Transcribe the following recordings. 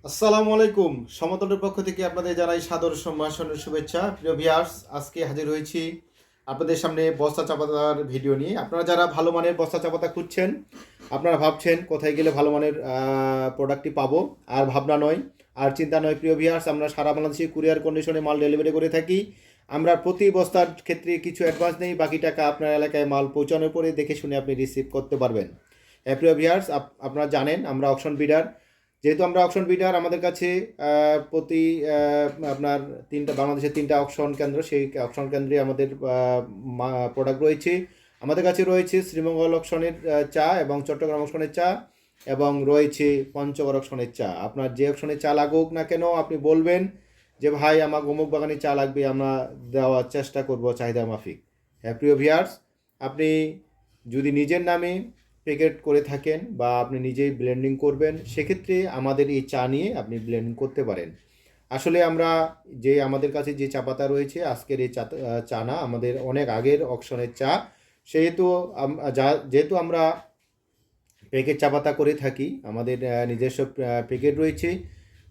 আসসালামু আলাইকুম। সমতলের পক্ষ থেকে আপনাদের জানাই সাদর সম্ভাষণ ও শুভেচ্ছা। প্রিয় ভিউয়ার্স, আজকে হাজির হয়েছি আপনাদের সামনে বস্তা চাপাতার ভিডিও নিয়ে। আপনারা যারা ভালো মানের বস্তা চাপাতা খুঁজছেন, আপনারা ভাবছেন কোথায় গেলে ভালো মানের প্রোডাক্টটি পাবো, আর ভাবনা নয়, আর চিন্তা নয়। প্রিয় ভিউয়ার্স, আমরা সারা বাংলাদেশে কুরিয়ার কন্ডিশনে মাল ডেলিভারি করে থাকি। আমরা প্রতি বস্তার ক্ষেত্রে কিছু অ্যাডভান্স নেই, বাকি টাকা আপনার এলাকায় মাল পৌঁছানোর পরে দেখে শুনে আপনি রিসিভ করতে পারবেন। প্রিয় ভিউয়ার্স, আপনারা জানেন আমরা অকশন বিডার। যেহেতু আমরা অকশন বিডার, আমাদের কাছে প্রতি আপনার বাংলাদেশের 3টা অকশন কেন্দ্র, সেই অকশন কেন্দ্রে আমাদের প্রোডাক্ট রয়েছে। আমাদের কাছে রয়েছে শ্রীমঙ্গল অকশনের চা এবং চট্টগ্রাম অকশনের চা, এবং রয়েছে পঞ্চগড় অকশনের চা। আপনার যে অকশনের চা লাগুক না কেন, আপনি বলবেন যে ভাই আমার অমুক বাগানে চা লাগবে, আমরা দেওয়ার চেষ্টা করব চাহিদা মাফিক। প্রিয় ভিউয়ার্স, আপনি যদি নিজের নামে প্যাকেট করে থাকেন বা আপনি নিজেই ব্লেন্ডিং করবেন, সেক্ষেত্রে আমাদের এই চা নিয়ে আপনি ব্লেন্ডিং করতে পারেন। আসলে আমরা আমাদের কাছে যে চা পাতা রয়েছে, আজকের এই চা না, আমাদের অনেক আগের অকশনের চা। সেহেতু যেহেতু আমরা প্যাকেট চা পাতা করে থাকি, আমাদের নিজস্ব প্যাকেট রয়েছে।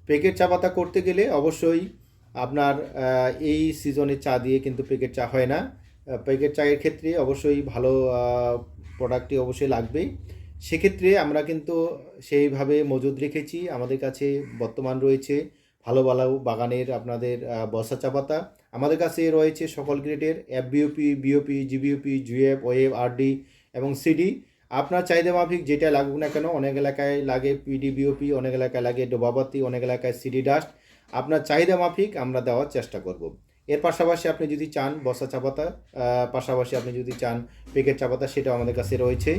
প্যাকেট চা পাতা করতে গেলে অবশ্যই আপনার এই সিজনের চা দিয়ে কিন্তু প্যাকেট চা হয় না। প্যাকেট চায়ের ক্ষেত্রে অবশ্যই ভালো প্রোডাক্টটি অবশ্যই লাগবেই। সেক্ষেত্রে আমরা কিন্তু সেইভাবে মজুদ রেখেছি। আমাদের কাছে বর্তমান রয়েছে ভালো ভালো বাগানের আপনাদের বর্ষা চা পাতা। আমাদের কাছে রয়েছে সকল গ্রেডের এফবিওপি, বিওপি, জিবিওপি, জুএফ, ওয়েভ, আরডি এবং সিডি। আপনার চাহিদা মাফিক যেটা লাগুক না কেন, অনেক এলাকায় লাগে পিডি, বিওপি, অনেক এলাকায় লাগে ডোবাবাতি, অনেক এলাকায় সিডি ডাস্ট। আপনার চাহিদা মাফিক আমরা দেওয়ার চেষ্টা করব। এর পাশাপাশি আপনি যদি চান বস্তা চা পাতা, পাশাপাশি আপনি যদি চান প্যাকেট চা পাতা, সেটাও আমাদের কাছে রয়েছে।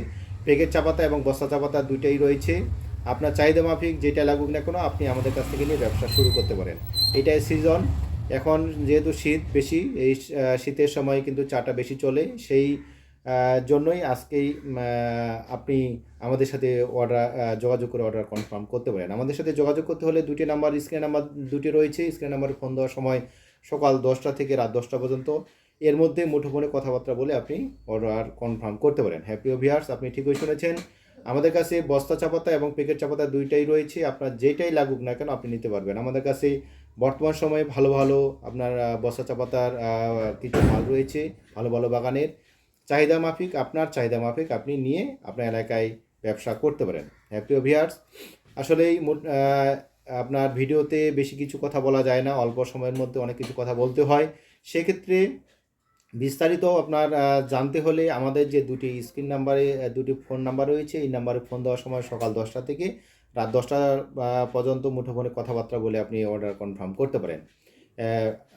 প্যাকেট চা পাতা এবং বস্তা চা পাতা দুইটাই রয়েছে। আপনার চাহিদা মাফিক যেটা লাগুক না কেন, আপনি আমাদের কাছ থেকে নিয়ে ব্যবসা শুরু করতে পারেন। এটাই সিজন। এখন যেহেতু শীত বেশি, এই শীতের সময় কিন্তু চাটা বেশি চলে, সেই জন্যই আজকেই আপনি আমাদের সাথে যোগাযোগ করে অর্ডার কনফার্ম করতে পারেন। আমাদের সাথে যোগাযোগ করতে হলে স্ক্রিন নাম্বার দুটি রয়েছে। স্ক্রিন নাম্বারে ফোন দেওয়ার সময় সকাল 10টা থেকে রাত 10টা পর্যন্ত, এর মধ্যে মুঠোফোনে কথাবার্তা বলে আপনি অর্ডার কনফার্ম করতে পারেন। প্রিয় ভিউয়ার্স, আপনি ঠিকই শুনেছেন। আমাদের কাছে বস্তা চা পাতা এবং প্যাকেট চা পাতা দুইটাই রয়েছে। আপনার যেটাই লাগুক না কেন আপনি নিতে পারবেন। আমাদের কাছে বর্তমান সময়ে ভালো ভালো আপনার বস্তা চা পাতার কিছু মাল রয়েছে, ভালো ভালো বাগানের। চাহিদা মাফিক, আপনার চাহিদা মাফিক আপনি নিয়ে আপনার এলাকায় ব্যবসা করতে পারেন। প্রিয় ভিউয়ার্স, আসলেই আপনার ভিডিওতে বেশি কিছু কথা বলা যায় না, অল্প সময়ের মধ্যে অনেক কিছু কথা বলতে হয়। সেক্ষেত্রে বিস্তারিত আপনার জানতে হলে আমাদের যে দুটি ফোন নাম্বার রয়েছে, এই নাম্বারে ফোন দেওয়ার সময় সকাল 10টা থেকে রাত 10টা পর্যন্ত মুঠোফোনে কথাবার্তা বলে আপনি অর্ডার কনফার্ম করতে পারেন।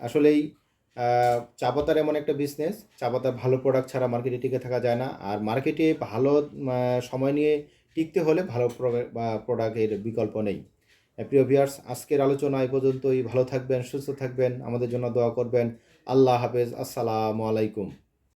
আসলেই চা পাতার এমন একটা বিজনেস, চা পাতার ভালো প্রোডাক্ট ছাড়া মার্কেটে টিকে থাকা যায় না। আর মার্কেটে ভালো সময় নিয়ে টিকতে হলে ভালো প্রোডাক্টের বিকল্প নেই। প্রিয় ভিউয়ার্স, আজকের আলোচনা এই পর্যন্তই। ভালো থাকবেন, সুস্থ থাকবেন, আমাদের জন্য দোয়া করবেন। আল্লাহ হাফেজ। আসসালামু আলাইকুম।